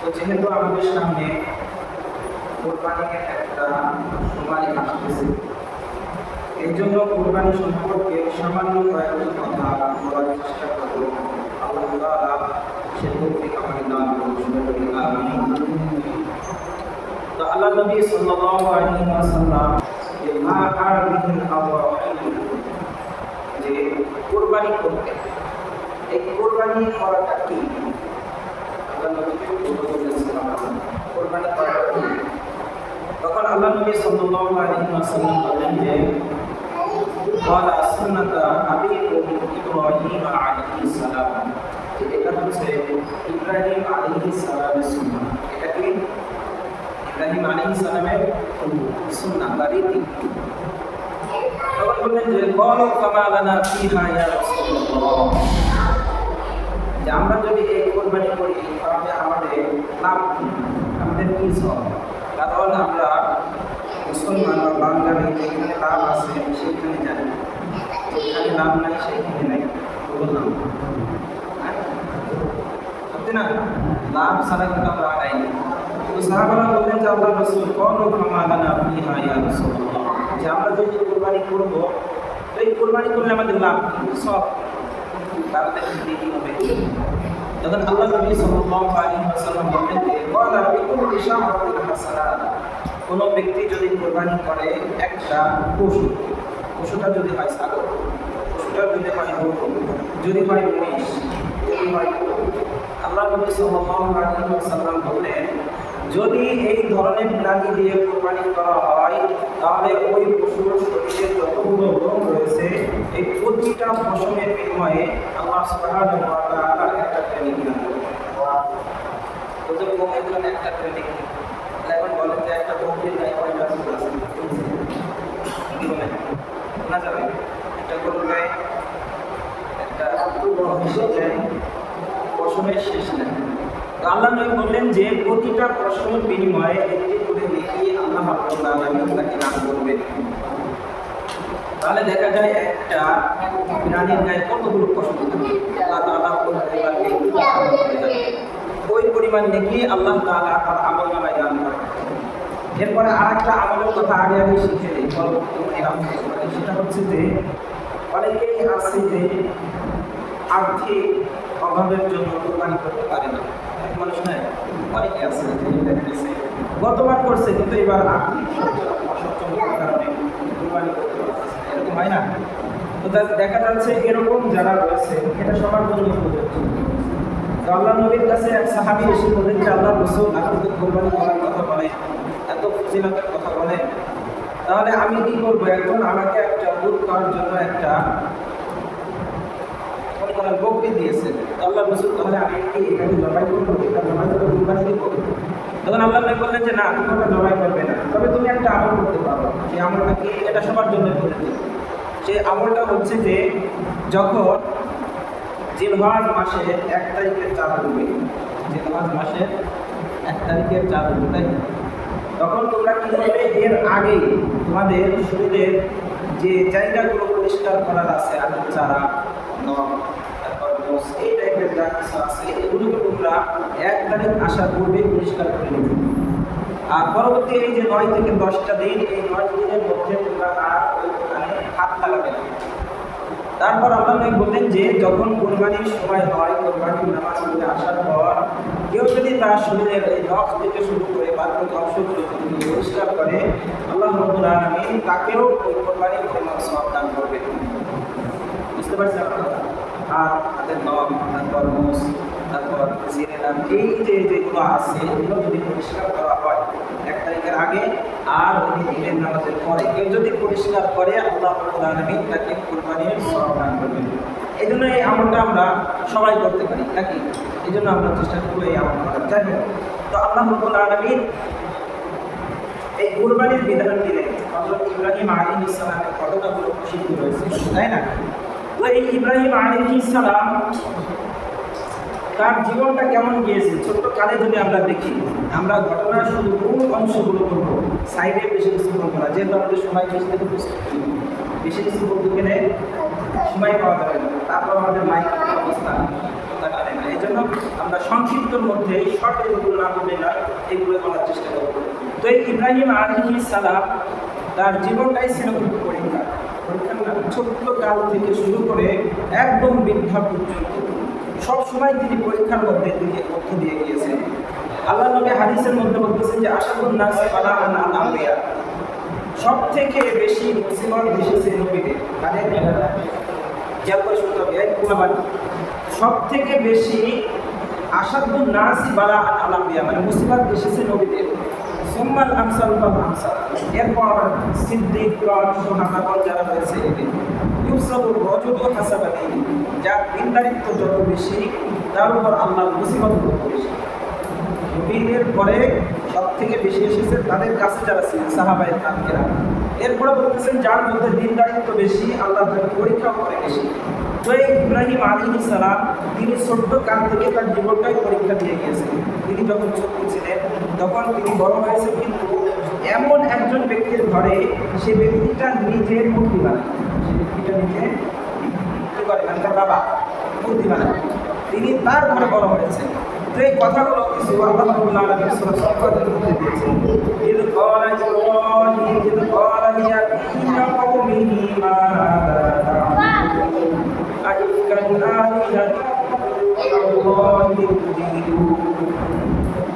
তো যেহেতু আমাদের সামনে কোরবানির একটা সময় আসতেছে, এই জন্য কোরবানি সম্পর্কে সামান্য কয়েকটি কথা বলার চেষ্টা করব। আল্লাহ তাআলা সে তৌফিক আমাকে দান করুন। আমিন। তো আল্লাহ নবী সাল্লাল্লাহু আলাইহি ওয়াসাল্লাম মা আরবিহিল আওয়াহিল, যে কোরবানি করতে, এই কোরবানি করাটা কি? আল্লাহ নবীকে বলেছিলেন কোরবানি করাটা কি? তখন আল্লাহ নবী সাল্লাল্লাহু আলাইহি ওয়াসাল্লাম বলেন যে ওয়ালা সুন্নাতা আবিকুম ইব্রাহিম আলাইহিস সালাম, এটা হচ্ছে ইব্রাহিম আলাইহিস সালামের সুন্নাহ। এটা কি? ইব্রাহিম আলাইহিস সালামের সুন্নাহ বা রীতি। তখন বললেন যে ক্বালু ফামা লানা ফিহা ইয়া রাসূলুল্লাহ, যে আমরা যদি এই কোরবানি করি তাহলে আমাদের লাভ কি, আমাদের কি সওয়াব? কারণ আমরা মুসলমান বা বাঙালি, যেখানে লাভ আছে সেখানে জানি, যেখানে লাভ নাই সেখানে নাই। বললাম সত্যি না, লাভ ছাড়া কিন্তু আমরা আগাইনি। তো সাহাবারা বললেন যে আল্লাহ রাসূল ক্বালু ফামা লানা ফিহা ইয়া রাসূলুল্লাহ, যে আমরা যদি কোরবানি করব, তো এই কোরবানি করলে আমাদের লাভ কি, সব তাহলে কি হবে? তখন আল্লাহ নবী সাল্লাল্লাহু আলাইহি ওয়াসাল্লাম বললেন যে ওয়ালা বিকুল্লি শাহরাতিন হাসানাত, কোন ব্যক্তি যদি কোরবানি করে একটা পশুটা যদি হয় ছাগল, পশুটা যদি হয় গরু, যদি হয় মহিষ, যদি হয়, আল্লাহ নবী সাল্লাল্লাহু আলাইহি ওয়াসাল্লাম বললেন যদি এই ধরনের প্রাণী দিয়ে কোরবানি করা হয় তাহলে ওই পশুর শরীরে যতগুলো রোগ রয়েছে এই প্রতিটা পশমের বিনিময়ে আল্লাহ সুবহানাহু ওয়া তাআলা একটা ট্রেনিং দেন। ওদের কোন একটা ট্রেনিং, এখন বলেন যে একটা গরুর গায়ে কয়টা চুল আছে? কি বলেন? শোনা যাবে? একটা গরুর গায়ে একটা পশমের শেষ নেই। আল্লাহ নবী বললেন যে প্রতিটা পশমের বিনিময়ে একটি করে নেকি আল্লাহ রাব্বুল আলামিন তাকে দান করবে। তাহলে দেখা যায় একটা প্রাণীর গায়ে কতগুলো পশম থাকে, আল্লাহ তাআলা ওই পরিমাণ নেকি আল্লাহ তাআলা তার আমলনামায় দান করেন। এরপরে আরেকটা আমলের কথা আগে শিখে নেই, সেটা হচ্ছে যে অনেকেই আছে যে আর্থিক অভাবের জন্য কোরবানি করতে পারে না। মানুষ নয়, অনেকে আছে গতবার করছে কিন্তু এবার আর্থিক অসচ্ছলতার কারণে কোরবানি করতে পারছে, এরকম হয় না? তো দেখা যাচ্ছে এরকম যারা রয়েছে এটা সবার জন্য প্রযোজ্য। তো আল্লাহ নবীর কাছে এক সাহাবী এসে বললেন যে আল্লাহ রাসূল আপনি তো কোরবানি করার কথা বলেন, এত ফজিলতের কথা বলেন, তাহলে আমি কি করবো? একজন আমাকে একটা দুধ খাওয়ার জন্য একটা বকরি দিয়েছে, আল্লাহ রাসূল তাহলে আমি কি এটাকে জবাই করবো? এটা জবাই করে কুরবানি দিব? তখন আল্লাহ নবী বললেন যে না, তুমি ওটা জবাই করবে না, তবে তুমি একটা আমল করতে পারো। সেই আমলটা কি? এটা সবার জন্য করে দিই। সেই আমলটা হচ্ছে যে যখন জিলহজ মাসের 1 তারিখের চাঁদ উঠবে, জিলহজ মাসের 1 তারিখের চাঁদ উঠবে, তখন তোমরা কি করবে? এর আগেই তোমাদের শরীরের যে জায়গাগুলো পরিষ্কার করার আছে, আগে চারা, নখ, তারপর মোষ, এই টাইপের যা কিছু আছে এগুলোকে তোমরা 1 তারিখ আসার পূর্বে পরিষ্কার করে নেবে। আর পরবর্তী এই যে 9 থেকে 10টা দিন, এই 9 দিনের মধ্যে তোমরা আর ওইখানে হাত লাগাবে না। তারপর আল্লাহ নবী বললেন যে যখন কোরবানির সময় হয়, কোরবানির নামাজ পড়ে আসার পর কেউ যদি তার শরীরের এই নখ থেকে শুরু করে বাকি অংশগুলো যদি পরিষ্কার করে, আল্লাহ রাব্বুল আলামিন তাকেও ওই কোরবানির পরিমাণ সওয়াব দান করবে। বুঝতে পারছেন আপনারা? আর তাদের নখ, তারপর মোষ, তারপর জিরেনা, এই যেগুলো আছে এগুলো যদি পরিষ্কার করা হয় 1 তারিখের আগে আর ওই ঈদের নামাজের পরে কেউ যদি পরিষ্কার করে, আল্লাহ রাব্বুল আলামিন তাকে কুরবানির সওয়াব দান করবেন। এই জন্য এই আমলটা আমরা সবাই করতে পারি নাকি? এই জন্য আমরা চেষ্টা করবো এই আমল করার। যাই হোক, তো আল্লাহ রাব্বুল আলামিন এই কুরবানির বিধান দিলেন। হযরত ইব্রাহিম আলাইহিস সালামের কতগুলো খুশি রয়েছে, তাই না? তো এই ইব্রাহিম আলাইহিস সালাম তার জীবনটা কেমন গিয়েছে ছোট্ট কালে যদি আমরা দেখি, আমরা ঘটনার শুধু মূল অংশগুলো করবো, সাইডে বেশি কিছু করবো না, যেহেতু আমাদের সময় বেশি কিছু করতে গেলে সময় পাওয়া যাবে না, তারপর আমাদের মাইক অবস্থা জন্য আমরা সংক্ষিপ্তর মধ্যে শর্ট এগুলো না বলে না এগুলো বলার চেষ্টা করব। তো এই ইব্রাহিম আলাইহিস সালাম তার জীবনটাই ছিল কিন্তু পরীক্ষা না, ছোট্ট কাল থেকে শুরু করে একদম বৃদ্ধা পর্যন্ত সব সময় তিনি পরীক্ষার মধ্যে দিয়ে গিয়েছেন। আল্লাহ নবী হাদিসের মধ্যে বলতেছেন যে আশাদুন নাস বালাআন আল আম্বিয়া, সব থেকে বেশি মুসিবত এসেছে নবীদের। মানে খেয়াল করে শুনতে হবে, সব থেকে বেশি আশাদুন নাস বালাআন আল আম্বিয়া মানে মুসিবত এসেছে নবীদের। সুম্মাল আমসাল ফাল আমসাল, এরপর সিদ্দিক সাহাবাগণ যারা রয়েছে ইউসাবুর রাজুলু হাসাবাতি, যার দিনদারিত্ব যত বেশি তার উপর আল্লাহর মুসিবত তত বেশি। নবীদের পরে সব থেকে বেশি এসেছে তাদের কাছে যারা ছিলেন সাহাবায়ে কেরাম। এরপরে বলতেছেন যার মধ্যে দিনদারিত্ব বেশি আল্লাহ তাকে পরীক্ষা করে বেশি। তো এই ইব্রাহিম আলাইহিস সালাম তিনি ছোট্ট কাল থেকে তার জীবনটাই পরীক্ষা দিয়ে গিয়েছেন। তিনি যখন ছোট্ট ছিলেন তখন তিনি বড় হয়েছেন কিন্তু এমন একজন ব্যক্তির ঘরে, সে ব্যক্তিটা নিজের মূর্তি বানায়, সে ব্যক্তিটা নিজে কি করে মানে তার বাবা মূর্তি বানায়, তিনি তার ঘরে বড় হয়েছেন। তো এই কথাগুলো কিছু আল্লাহ রাব্বুল আলামিন সূরা সাফফাতের মধ্যে দিয়েছেন। ইয ক্বালা ইব্রাহিম ইয ক্বালা লিয়াবিহি কওমিহি মাযা তা'বুদুন আইফকান আলিহাতান আল্লাহু ইউরিদু।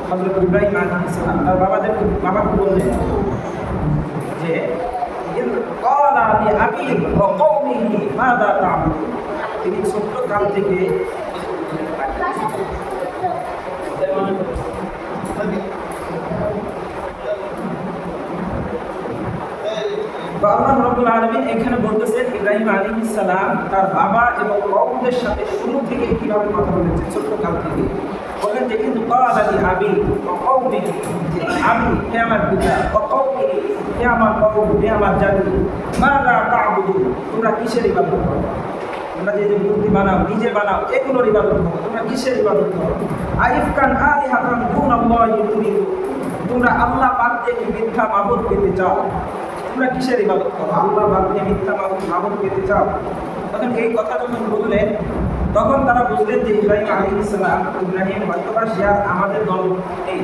হযরত ইব্রাহিম আলাইহিস সালাম তার বাবাকে বললেন যে ইয ক্বালা লিআবিহি ওয়া কওমিহি মাযা তা'বুদুন, তিনি ছোট্ট কাল থেকে আল্লাহ রাব্বুল আলামিন এখানে বলতেছেন ইব্রাহিম আলাইহিস সালাম তার বাবা এবং কওমদের সাথে শুরু থেকে কিভাবে কথা বলেছে ছোট্ট কাল থেকে। বলেন যে কিন্তু ক্বালা লি আবি ওয়া কওমি, আমি হে আমার পিতা, ওয়া কওমি হে আমার কওম, হে আমার জাতি, মাযা তা'বুদুন, তোমরা কিসের ইবাদত করো? তোমরা যে মূর্তি বানাও, নিজে বানাও, এগুলোর ইবাদত করো, তোমরা কিসের ইবাদত করো? আইফকান আলিহাতান দুনাল্লাহি তুরিদু, তোমরা আল্লাহ বাদ দিয়ে মিথ্যা মাবুদ পেতে চাও। তোমরা কিসের ইবাদত করো? আল্লাহ বাদ দিয়ে মিথ্যা মাবুদ পেতে চাও। তখন এই কথা যখন বললেন তখন তারা বুঝলেন যে ইব্রাহিম আলাইহিস সালাম ইব্রাহিম হয়তোবা সে আর আমাদের দল নেই,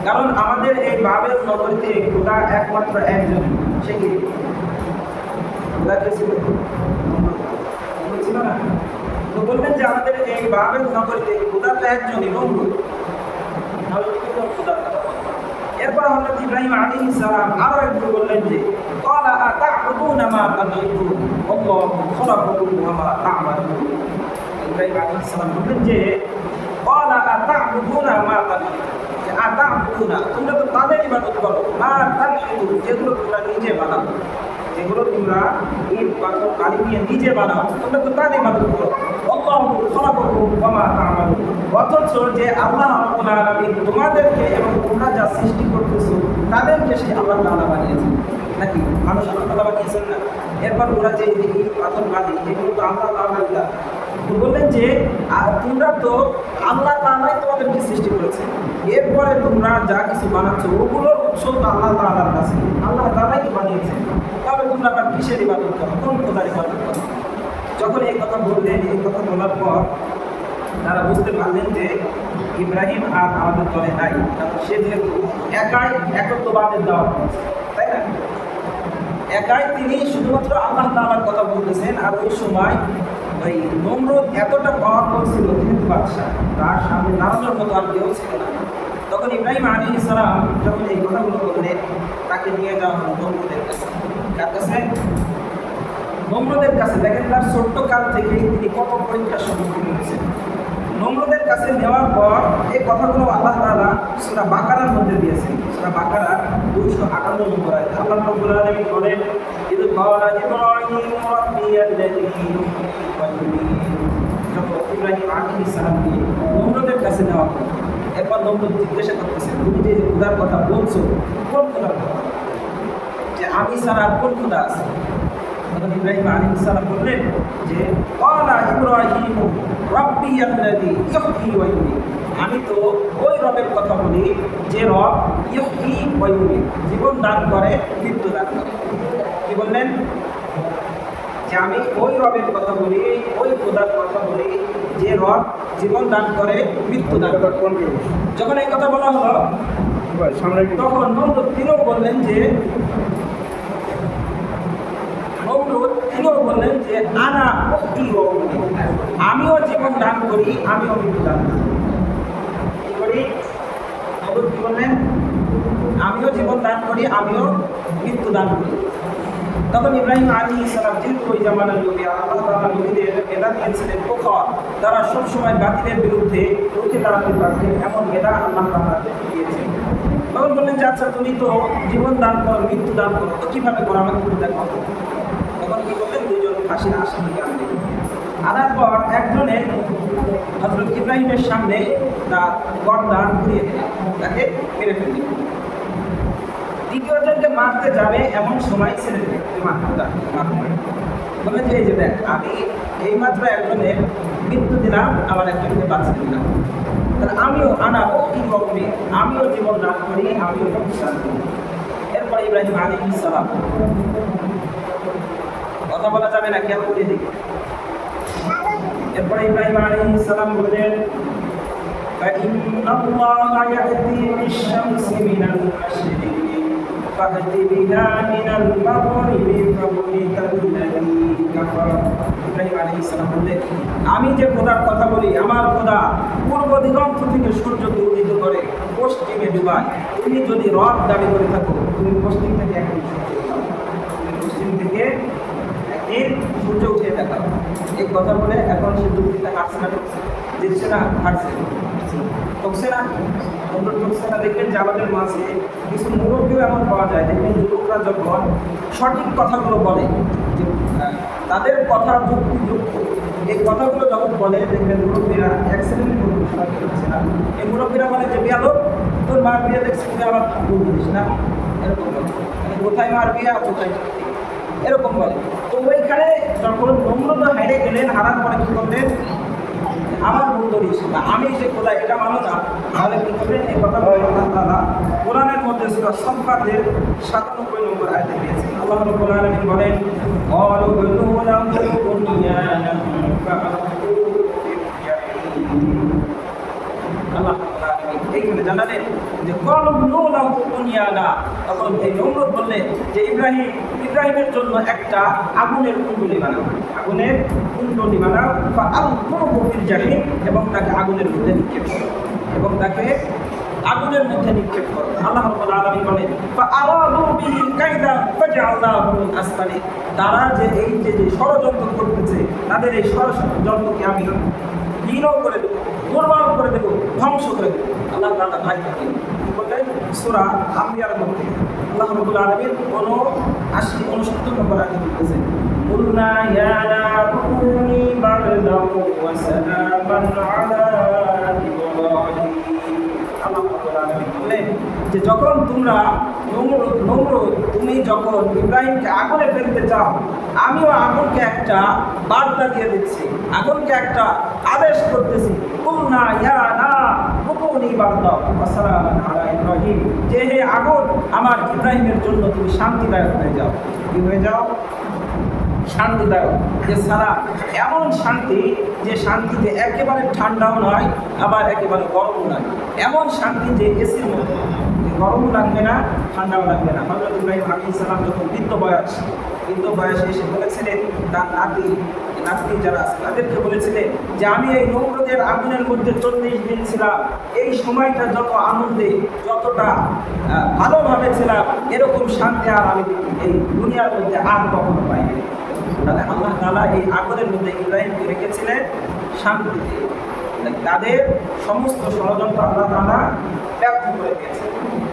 কারণ আমাদের এই বাবেল নগরীতে খোদা একমাত্র একজন, সে কি খোদা কে ছিল? ছিল না। তো বললেন যে আমাদের এই বাবেল নগরীতে খোদা তো একজনই, নমরুদ। এরপর হযরত ইব্রাহিম আলাইহিস সালাম আরো একটু বললেন যে ক্বালা আতা'বুদুনা মা তা'বুদুন আল্লাহু খালাকাকুম ওয়া মা তা'মালুন। ইব্রাহিম আলাইহিস সালাম বললেন যে ক্বালা আতা'বুদুনা মা তা'বুদুন, যে আতা'বুদুনা তোমরা তো তাদের ইবাদত করো, মা তা'বুদুন যেগুলো তোমরা নিজে বানাও, যেগুলো তোমরা এই পাথর কালি দিয়ে নিজে বানাও, তোমরা তো তাদের ইবাদত করো। আল্লাহু খালাকাকুম ওয়া মা তা'মালুন, অথচ যে আল্লাহ রাব্বুল আলামিন তোমাদেরকে এবং তোমরা যা সৃষ্টি করতেছো তাদেরকে সেই আল্লাহ তাআলা বানিয়েছেন। নাকি মানুষ আল্লাহ তাআলা বানিয়েছেন না? এরপর ওরা যে এই পাথর বানি এগুলো তো আল্লাহ তাআলা। তো বললেন যে তোমরা তো আল্লাহ তাআলাই তোমাদেরকে সৃষ্টি করেছে, এরপরে তোমরা যা কিছু বানাচ্ছ ওগুলোর উৎস তো আল্লাহ তাআলার কাছে, আল্লাহ তাআলাই তো বানিয়েছেন, তবে তোমরা আবার কিসের ইবাদত করো, কোন খোদার ইবাদত করো? যখন এই কথা বললেন, এই কথা বলার পর তারা বুঝতে পারলেন যে ইব্রাহিম আর আমাদের দলে নাই, কারণ সে যেহেতু একাই একত্ববাদের দেওয়া হয়েছে, তাই না? একাই তিনি শুধুমাত্র আল্লাহ তাআলার কথা বলতেছেন। আর ওই সময় ওই নমরুদ এতটা পাওয়ারফুল ছিল, যেহেতু বাদশাহ, তার সামনে দাঁড়ানোর মতো আর কেউ ছিল না। তখন ইব্রাহিম আলাইহিস সালাম যখন এই কথাগুলো বললেন তাকে নিয়ে যাওয়া হলো নমরুদের কাছে। কার কাছে? নমরুদের কাছে। দেখেন তার ছোট্ট কাল থেকেই তিনি কত পরীক্ষার সম্মুখীন হয়েছেন। নমরুদের কাছে নেওয়ার পর এই কথাগুলো আল্লাহ তাআলা সূরা বাকারার মধ্যে দিয়েছেন। সূরা বাকারা 258 নম্বর আয়াত আল্লাহ রাব্বুল আলামিন বলেন, ইয ক্বালা ইব্রাহিম রাব্বিয়াল্লাযী ইউহয়ী ওয়া yumiit। যখন ইব্রাহিম আলাইহিস সালামকে নমরুদের কাছে নেওয়া হলো, এরপর নমরুদ জিজ্ঞাসা করতেছেন, তুমি যে খোদার কথা বলছো, কোন খোদার কথা? যে আমি ছাড়া কোন খোদা আছে? তখন ইব্রাহিম আলাইহিস সালাম বললেন যে ক্বালা ইব্রাহিম রাব্বিয়াল্লাযী ইউহয়ী ওয়া yumiit, আমি তো ওই রবের কথা বলি যে রব ইউহয়ী ওয়া yumiit, জীবন দান করে, মৃত্যু দান করে। কি বললেন? যে আমি ওই রবের কথা বলি, ওই খোদার কথা বলি যে রব জীবন দান করে, মৃত্যু দান করে। যখন এই কথা বলা হলো তখন নমরুদ তিনিও বললেন যে আনা আমিও জীবন দান করি, আমিও মৃত্যু দান করি। নমরুদ কি বললেন? আমিও জীবন দান করি, আমিও মৃত্যু দান করি। তখন ইব্রাহিম আলাইহিস সালাম যেহেতু ওই জামানার লোকে আল্লাহ তাআলা নবীদের মেধা দিয়েছিলেন প্রখর, তারা সবসময় বাতিলের বিরুদ্ধে রুখে দাঁড়াতে পারতেন, এমন মেধা আল্লাহ তাআলা দিয়েছেন। তখন বললেন যে আচ্ছা তুমি তো জীবন দান করো, মৃত্যু দান করো, তো কীভাবে করো আমাকে একটু দেখো। তখন কি করলেন? দুইজন ফাঁসির আসামিকে আনলেন। আনার পর একজনের হযরত ইব্রাহিমের সামনে তার গর্দান ঘুরিয়ে দিলেন, তাকে মেরে ফেললেন। দ্বিতীয়জনকে মারতে যাবে এমন সময় ছেলেকে বললেন যে এই যে দেখ, আমি এইমাত্র একজনের মৃত্যু দিলাম, আবার একজনকে বাঁচিয়ে দিলাম, তাহলে আমিও আনাবো কি হবে, আমিও জীবন দান করি, আমিও দান করি। এরপর ইব্রাহিম আলাইহিস সালাম, কথা বলা যাবে না, খেয়াল করে দিই। এরপরে ইব্রাহিম আলাইহিস সালাম বললেন فإن الله يأتي بالشمس من المشرق فأت بها من المغرب فبهت الذي كفر। ইব্রাহিম আলাইহিস সালাম বললেন, আমি যে খোদার কথা বলি, আমার খোদা পূর্ব দিগন্ত থেকে সূর্যকে উদিত করে পশ্চিমে ডুবায়। তুমি যদি রব দাবি করে থাকো, তুমি পশ্চিম থেকে একদিন সূর্য উঠাও, তুমি পশ্চিম থেকে একদিন সূর্য উঠে দেখাও। এই কথা বলে এখন সে যুক্তিটা হাসছে না, দিচ্ছে না, হাসছে ঠকছে না, ঠকছে না। দেখবেন যে আমাদের মাঝে কিছু মুরব্বীও এমন পাওয়া যায়, দেখবেন যুবকরা যখন সঠিক কথাগুলো বলে, যে তাদের কথা যুক্তিযুক্ত, এই কথাগুলো যখন বলে দেখবেন মুরব্বীরা এক সেকেন্ড করছে না। এই মুরব্বীরা বলে যে বিয়াদব, তোর মার বিয়ে দেখছি তুই আবার ভুল দিস না, এরকম বলে, কোথায় মার বিয়ে আর কোথায় এরকম বলে। তো ওইখানে যখন নম্রতা হেরে গেলেন, হারার পরে কী করলেন? আমার ভুল ধরিস না, আমি যে খোদা এটা মানো না, তাহলে কী করবেন? এই কথা আল্লাহ তাআলা কোরআনের মধ্যে সূরা সাফফাতের 97 নম্বর আয়াতে দিয়েছেন। আল্লাহ রাব্বুল আলামিন বলেন, ক্বালু বুনু লাহু বুনয়ানান ফাআতুহু আল্লাহ এইখানে জানালেন যে ক্বালু বুনু লাহু বুনয়ানা। তখন এই নমরুদ বললেন যে ইব্রাহিমের জন্য একটা আগুনের কুণ্ডলী বানাও, আগুনের কুণ্ডলী বানাও, ফাআলকুহু ফিল জাহিম, এবং তাকে আগুনের মধ্যে নিক্ষেপ করো, এবং তাকে আগুনের মধ্যে নিক্ষেপ করো। আল্লাহ রাব্বুল আলামিন বলেন, ফাআরাদু বিহি কাইদা ফাজআলনাহুম আসফালিন। তারা যে এই যে ষড়যন্ত্র করতেছে, তাদের এই ষড়যন্ত্রকে আমি হীন করে দেবো, দুর্বল করে দেবো, ধ্বংস করে দেবো। আল্লাহ তাআলা ভাই থাকেন বললেন সূরা আম্বিয়ার মধ্যে আল্লাহ রাব্বুল আলামিন 79 নম্বর আয়াতে বলতেছেন, কুলনা ইয়া নারু কুনি বারদাও ওয়া সালামান আলা ইব্রাহিম। আল্লাহ রাব্বুল আলামিন বললেন যে যখন তোমরা নমরুদ তুমি যখন ইব্রাহিমকে আগুনে ফেলতে চাও, আমিও আগুনকে একটা বার্তা দিয়ে দিচ্ছি, আগুনকে একটা আদেশ করতেছি, কুলনা ইয়া নারু কুনি বারদাও ওয়া সালামান আলা ইব্রাহিম, যে হে আগুন আমার ইব্রাহিমের জন্য তুমি শান্তিদায়ক হয়ে যাও। কি হয়ে যাও? শান্তিদায়ক। যে সারা এমন শান্তি, যে শান্তিতে একেবারে ঠান্ডাও নয়, আবার একেবারে গরমও নয়, এমন শান্তি যে এসির মতো, গরমও লাগবে না, ঠান্ডাও লাগবে না। হযরত ইব্রাহিম আলাইহিস সালাম যখন বৃদ্ধ বয়সে এসে বলেছিলেন, তার নাতি যারা আছে তাদেরকে বলেছিলেন যে আমি এই নমরুদের আগুনের মধ্যে 40 দিন ছিলাম, এই সময়টা যত আনন্দে, যতটা ভালোভাবে ছিলাম, এরকম শান্তি আর আমি এই দুনিয়ার মধ্যে আর কখনো পাইনি। তাহলে আল্লাহ তাআলা এই আগুনের মধ্যে ইব্রাহিমকে রেখেছিলেন শান্তিতে। তাদের সমস্ত ষড়যন্ত্র আল্লাহ তাআলা ব্যর্থ করে দিয়েছেন।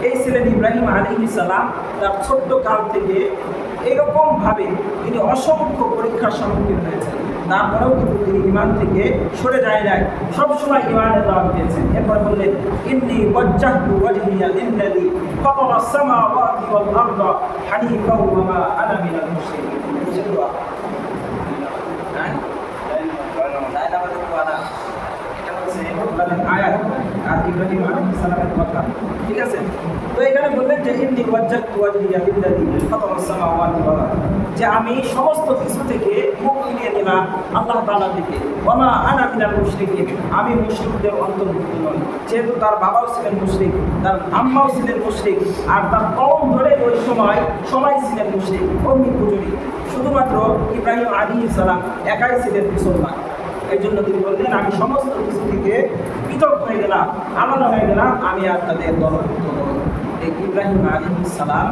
এই ছিলেন ইব্রাহিম আলাইহিস সালাম। তার ছোট্ট কাল থেকে এরকমভাবে তিনি অসংখ্য পরীক্ষার সম্মুখীন হয়েছেন, তারপরেও কিন্তু তিনি ঈমান থেকে সরে যায় নাই, সবসময় ঈমানের দাওয়াত দিয়েছেন। এরপর বললেন, ইন্নী ওয়াজ্জাহতু ওয়াজহিয়া লিল্লাযী ফাতারাস সামাওয়াতি ওয়াল আরদা হানিফাও ওয়া মা আনা মিনাল মুশরিকিন। আয়াত আর ইব্রাহিম আলাইহিস সালামের মক্কা। ঠিক আছে? তো এখানে বললেন যে ইন্নী ওয়াজ্জাহতু ওয়াজহিয়া লিল্লাযী ফাতারাস সামাওয়াতি ওয়াল আরদ, যে আমি সমস্ত কিছু থেকে মুখ ফিরিয়ে নিলাম আল্লাহ তাআলার দিকে। ওয়া মা আনা মিনাল মুশরিকিন, আমি মুশরিকদের অন্তর্ভুক্ত নই। যেহেতু তার বাবাও ছিলেন মুশরিক, তার আম্মাও ছিলেন মুশরিক, আর তার কওম ধরে ওই সময় সবাই ছিলেন মুশরিক, অগ্নি পূজনী। শুধুমাত্র ইব্রাহিম আলাইহিস সালাম একাই ছিলেন মুসলমান। এই জন্য তিনি বললেন আমি সমস্ত কিছু থেকে পৃথক হয়ে গেলাম, আলাদা হয়ে গেলাম, আমি আর তাদের দলভুক্ত নই। এই ইব্রাহিম আলাইহিস সালাম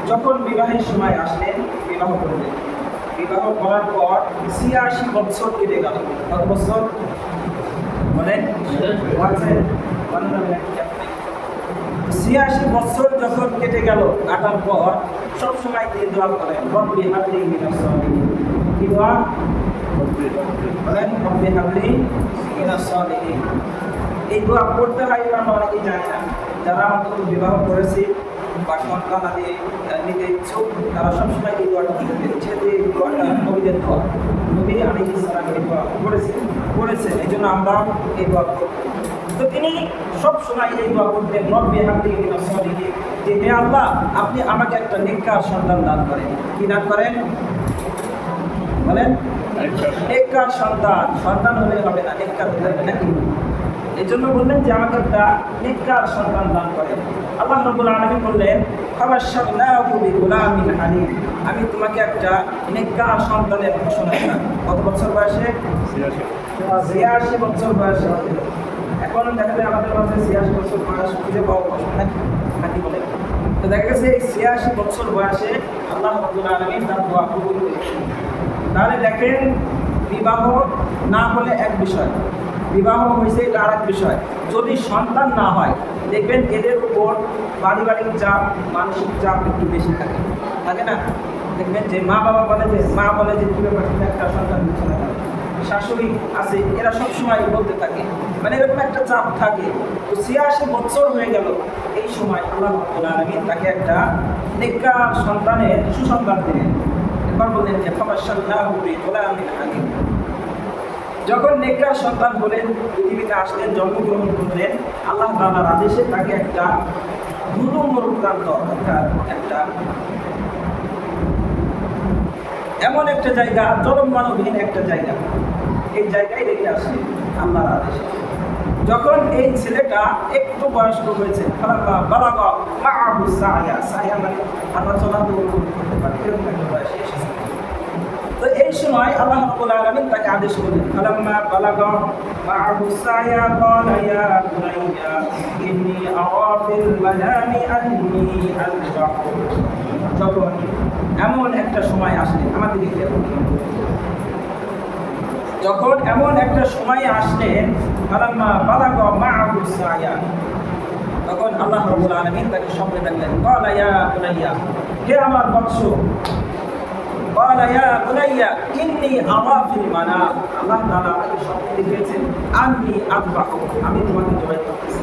যখন বিবাহের সময় আসলেন, বিবাহ করলেন। বিবাহ করার পর ৮৬ বছর কেটে গেল। কত বছর বলেন? ৮৬ বছর যখন কেটে গেল, কাটার পর সবসময় তিনি দোয়া করেন, রব্বি হাবলি মিনাস সালিহিন। কি দোয়া বলেন? রব্বি হাবলি মিনাস সালিহিন। এই দোয়া পড়তে হয় আমরা অনেকেই জানি না। যারা আমাদের বিবাহ করেছি বা সন্তান আদি নিতে ইচ্ছুক, তারা সবসময় এই দোয়াটা দিচ্ছে, যে এই দোয়াটা নবীদের দোয়া। নবী আলাইহিস সালাম এই দোয়া করেছেন, এই জন্য আমরা এই দোয়া করব। তো তিনি সবসময় এই দোয়া করতেন, রব্বি হাবলি মিনাস সালিহিন, যে হে আল্লাহ, আপনি আমাকে একটা নেককার সন্তান দান করেন। কি দান করেন বলেন? নেককার সন্তান। সন্তান হলে হবে না, নেককার হতে হবে নাকি? এই জন্য বললেন যে আমাকে একটা নেককার সন্তান দান করেন। আল্লাহ রাব্বুল আলামিন বললেন, ফাবাশশারনাহু বিগুলামিন হালিম, আমি তোমাকে একটা নেককার সন্তানের ঘোষণা দিলাম। কত বছর বয়সে? ৮৬ বছর বয়সে। এখন দেখা যায় আমাদের মাঝে ৮৬ বছর বয়স খুঁজে পাওয়া কষ্ট নাকি বলে। তো দেখা গেছে এই ৮৬ বছর বয়সে আল্লাহ রাব্বুল আলামিন তার দোয়া কবুল করেছেন। তাহলে দেখেন, বিবাহ না হলে এক বিষয়, বিবাহ হয়েছে এটা আর এক বিষয়। যদি সন্তান না হয়, দেখবেন এদের উপর পারিবারিক চাপ, মানসিক চাপ একটু বেশি থাকে না? দেখবেন যে মা বলে যে কি ব্যাপার, একটা সন্তান দিচ্ছে না, শাশুড়ি আছে, এরা সবসময় বলতে থাকে, মানে এরকম একটা চাপ থাকে। তো ৮৬ বছর হয়ে গেল, এই সময় আল্লাহ রাব্বুল আলামিন তাকে একটা নেককার সন্তানের সুসন্তান দিলেন। এবার বললেন যে ফাবাশশারনাহু বিগুলামিন হালিম। যখন নেককার সন্তান হলেন, পৃথিবীতে আসলেন, জন্মগ্রহণ করলেন, আল্লাহ তাআলার আদেশে তাকে একটা দুর্গম প্রান্ত, অর্থাৎ একটা এমন একটা জায়গা, জনমানবহীন একটা জায়গা, এই জায়গায় রেখে আসলেন আল্লাহর আদেশে। যখন এই ছেলেটা একটু বয়স্ক হয়েছে, বালাগা মাআহু সায়া, সায়া মানে আমরা চলাচল করতে পারি, এরকম একটা বয়সে এসেছে। তো এই সময় আল্লাহ রাব্বুল আলামিন তাকে আদেশ করলেন, ফালাম্মা বালাগা মাআহু সায়া ক্বালা ইয়া বুনাইয়া ইন্নী আরা ফিল মানামি আন্নী আযবাহু। যখন এমন একটা সময় আসলে, আমাদের দিকে যখন এমন একটা সময় আসলেন, ফালাম্মা বালাগা মাআহু সায়া, তখন আল্লাহ রাব্বুল আলামিন তাকে স্বপ্নে ডাকলেন, ক্বালা ইয়া বুনাইয়া, হে আমার বৎস, ক্বালা ইয়া বুনাইয়া ইন্নী আরা ফিল মানাম, আল্লাহ তাআলা আমাকে স্বপ্নে দেখিয়েছেন, আন্নী আযবাহু, আমি তোমাকে জবাই করতেছি।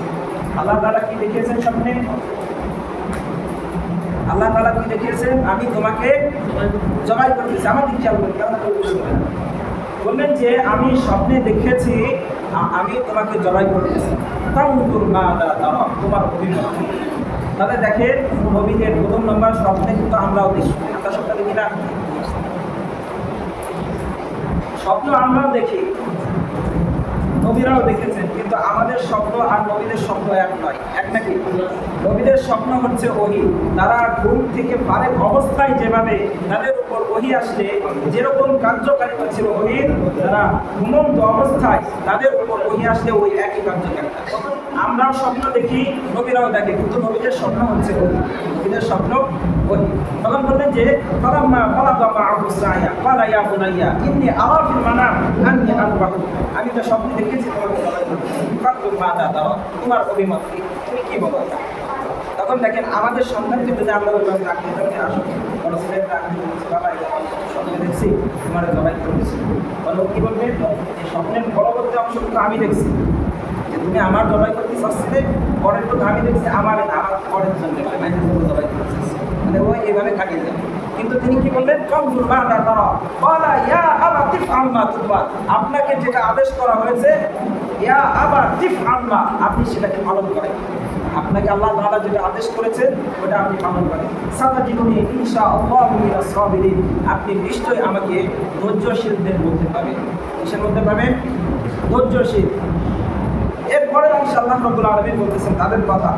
আল্লাহ তাআলা কি দেখিয়েছেন স্বপ্নে? আল্লাহ তাআলা কি দেখিয়েছেন? আমি তোমাকে জবাই করতেছি। আমার দিকে খেয়াল করবেন, বললেন যে আমি স্বপ্নে দেখেছি আমি তোমাকে জবাই করতেছি। তোমার অভিমত। তাহলে দেখেন, নবীদের প্রথম নম্বর স্বপ্নে কিন্তু আমরাও দেখি, আমরা স্বপ্ন দেখি না? স্বপ্ন আমরাও দেখি, নবীরাও দেখেছেন, কিন্তু আমাদের স্বপ্ন আর নবীদের স্বপ্ন এক নয়। এক নাকি? নবীদের স্বপ্ন হচ্ছে ওহী। তারা ঘুম থেকে ফারেক অবস্থায় যেভাবে তাদের উপর ওহী আসলে যেরকম কার্যকারিতা ছিল ওহীর, তারা ঘুমন্ত অবস্থায় তাদের উপর ওহী আসলে ওই একই কার্যকারিতা। আমরাও স্বপ্ন দেখি, নবীরাও দেখে, কিন্তু নবীদের স্বপ্ন হচ্ছে ওহী, নবীদের স্বপ্ন ওহী। তখন বললেন যে ফালাম্মা বালাগা মাআহু সায়া ক্বালা ইয়া বুনাইয়া ইন্নী আরা ফিল মানাম আন্নী আযবাহু, আমি তো স্বপ্নে দেখেছি তোমাকে জবাই করতেছি। ফাকতুল মা দাও, তোমার অভিমত কি, তুমি কি বলো? তখন দেখেন, আমাদের সন্তানকে যদি আমরা ওইভাবে রাখতে থাকি, আসলে বড় ছেলের রাখতে বলছি, বাবা স্বপ্নে দেখছি তোমার জবাই করতেছি, বলো কি বলবে? এই স্বপ্নের পরবর্তী অংশ কিন্তু আমি দেখছি, যে তুমি আমার জবাই করতে চাচ্ছিলে, পরের কথা আমি দেখছি আমার পরের জন্য জবাই করতে চাচ্ছি, মানে ও এইভাবে কাটিয়ে যাবে। কিন্তু তিনি কি বললেন? আপনাকে যেটা আদেশ করা হয়েছে ইয়া আবার ইফআল মা, আপনি সেটাকে পালন করেন। আপনাকে আল্লাহ তাআলা যেটা আদেশ করেছেন ওটা আপনি পালন করেন। সাতাজিদুনি ইনশাআল্লাহু মিনাস সাবিরিন, আপনি নিশ্চয়ই আমাকে ধৈর্যশীলদের মধ্যে পাবেন। কিসের মধ্যে পাবেন? ধৈর্যশীল। এরপরে ইনশাআল্লাহ রাব্বুল আলামিন বলতেছেন তাদের কথা,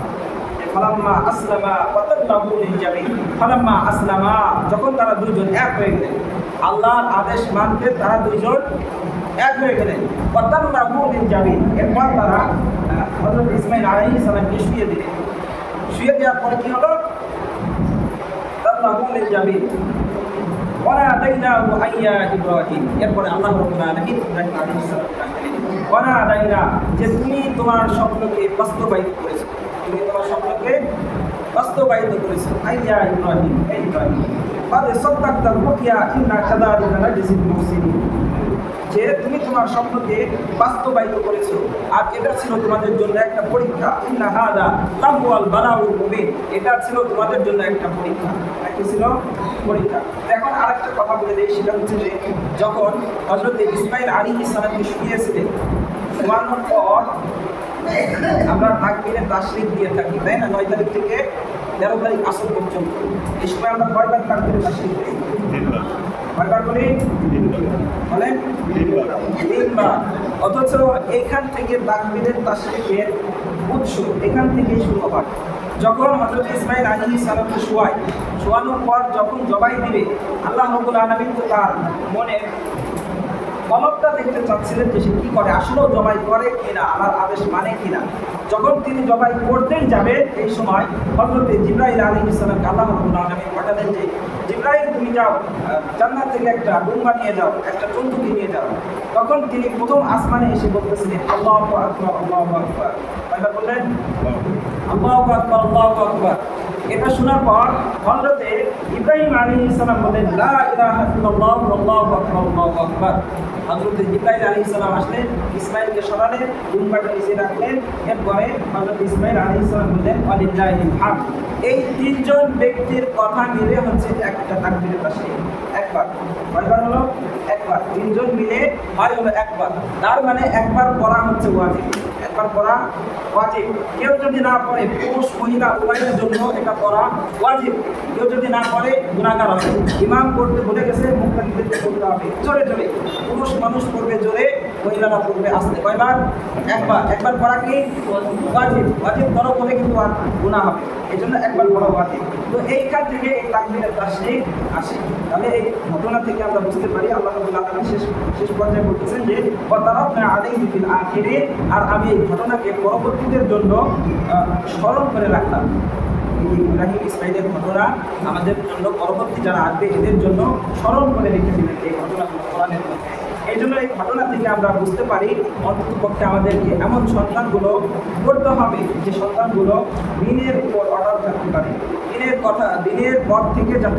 ফালাম্মা আসলামা ওয়াতাল্লাহু লিল-জাবিন, ফালাম্মা আসলামা, যখন তারা দুইজন এক হয়ে গেলেন, আল্লাহর আদেশ মানতে তারা দুইজন এক হয়ে গেলেন, ওয়াতাল্লাহু লিল-জাবিন, এরপর তারা হযরত ইসমাঈল আলাইহিস সালামকে শুইয়ে দিলেন। শুইয়ে দেওয়ার পরে কি হলো? তাল্লাহু লিল-জাবিন ওয়ানাদাইনাহু আইয়া ইব্রাহিম, এরপরে আল্লাহ রাব্বুল আলামিন ইব্রাহিম আলাইহিস সালামকে ওয়ানাদাইনা, যে তুমি তোমার স্বপ্নকে বাস্তবায়িত করেছো, তুমি তোমার স্বপ্নকে বাস্তবায়িত করেছো। আইয়া ইব্রাহিম, এই ইব্রাহিম, বাদে সাদ্দাকতাল রুকিয়া ইন্না কাযালিকা নাজজিল মুহসিনিন, যে তুমি তোমার স্বপ্নকে বাস্তবায়িত করেছো আর এটা ছিল তোমাদের জন্য একটা পরীক্ষা। ইন্না হাদা লাহুয়াল বালাউল মুবিন, এটা ছিল তোমাদের জন্য একটা পরীক্ষা। কি ছিল? পরীক্ষা। এখন আরেকটা কথা বলে দিই, সেটা হচ্ছে যে যখন হযরত ইসমাঈল আলাইহিস সালামকে শুইয়েছিলেন, শোয়ানোর পর আমরা তাকবীরে তাশরিক দিয়ে থাকি, তাই না? 9 তারিখ থেকে 13 তারিখ আসর পর্যন্ত। এই সময় আমরা কয়বার তাকবীরে তাশরিক করি? কয়বার করি? বলেন? 3 বার। অথচ এখান থেকে তাকবীরে তাশরিকের উৎস এখান থেকেই শুরু হয়। যখন হযরত ইসমাঈল আলাইহিস সালামকে শোয়ানোর পর যখন জবাই দিবে, আল্লাহ রাব্বুল আলামিন তো তার মনে মনটা দেখতে চাচ্ছিলেন যে সে কী করে, আসলেও জবাই করে কিনা, আমার আদেশ মানে কিনা। যখন তিনি জবাই করতেই যাবে, এই সময় হযরত জিবরাইল আলাইহিস সালামকে আল্লাহ রাব্বুল আলামিন পাঠালেন যে, জিবরাইল তুমি যাও, জান্নাত থেকে একটা ডুম্বা নিয়ে যাও, একটা জন্তুকে নিয়ে যাও। তখন তিনি প্রথম আসমানে এসে বলতেছিলেন আল্লাহু আকবার, আল্লাহু আকবার। কয়বার বললেন? আল্লাহু আকবার, আল্লাহু আকবার। এটা শোনার পর হযরত ইব্রাহিম আলাইহিস সালাম বলেন লা ইলাহা ইল্লাল্লাহু আল্লাহু আকবার, আল্লাহু আকবার। হযরত জিবরাইল আলাইহিস সালাম আসলেন, ইসমাঈলকে সরালেন, ডুম্বাটা নিচে রাখলেন। এরপরে হযরত ইসমাঈল আলাইহিস সালাম বললেন ওয়ালিল্লাহিল হামদ। এই তিনজন ব্যক্তির কথা মিলে হচ্ছে একটা তাকবীরে তাশরিক। একবার। কয়বার হলো? একবার। তিনজন মিলে হয় হলো একবার। তার মানে একবার পড়া হচ্ছে ওয়াজিব। একবার পড়া ওয়াজিব। কেউ যদি না পড়ে, পুরুষ মহিলা উভয়ের জন্য এটা পড়া ওয়াজিব। কেউ যদি না পড়ে গুনাহগার হবে। ইমাম পড়তে ভুলে গেছে, মুক্তাদিদেরকে পড়তে হবে জোরে জোরে। পুরুষ মানুষ পড়বে জোরে, মহিলারা পড়বে আস্তে। কয়বার? একবার। একবার পড়া কি ওয়াজিব। ওয়াজিব তরফ হলে কিন্তু আর গুনাহ হবে, এই জন্য একবার পড়া ওয়াজিব। তো এইখান থেকে এই তাকবীরে তাশরিক আসে। তাহলে এই ঘটনা থেকে আমরা বুঝতে পারি আল্লাহ রাব্বুল আলামিন শেষ পর্যায়ে বলতেছেন যে ওয়া তারাকনা আলাইহি ফিল আখিরিন, আর আমি এই ঘটনাকে পরবর্তীদের জন্য স্মরণ করে রাখলাম। ইব্রাহিম ইসমাঈলের ঘটনা আমাদের জন্য পরবর্তী যারা আসবে এদের জন্য স্মরণ করে রেখে দিলেন এই ঘটনাগুলো কোরআনের মধ্যে। এই জন্য এই ঘটনা থেকে আমরা বুঝতে পারি অন্ততপক্ষে আমাদেরকে এমন সন্তানগুলো করতে হবে যে সন্তানগুলো দিনের উপর অটল থাকতে পারে, দিনের পথ থেকে যাতে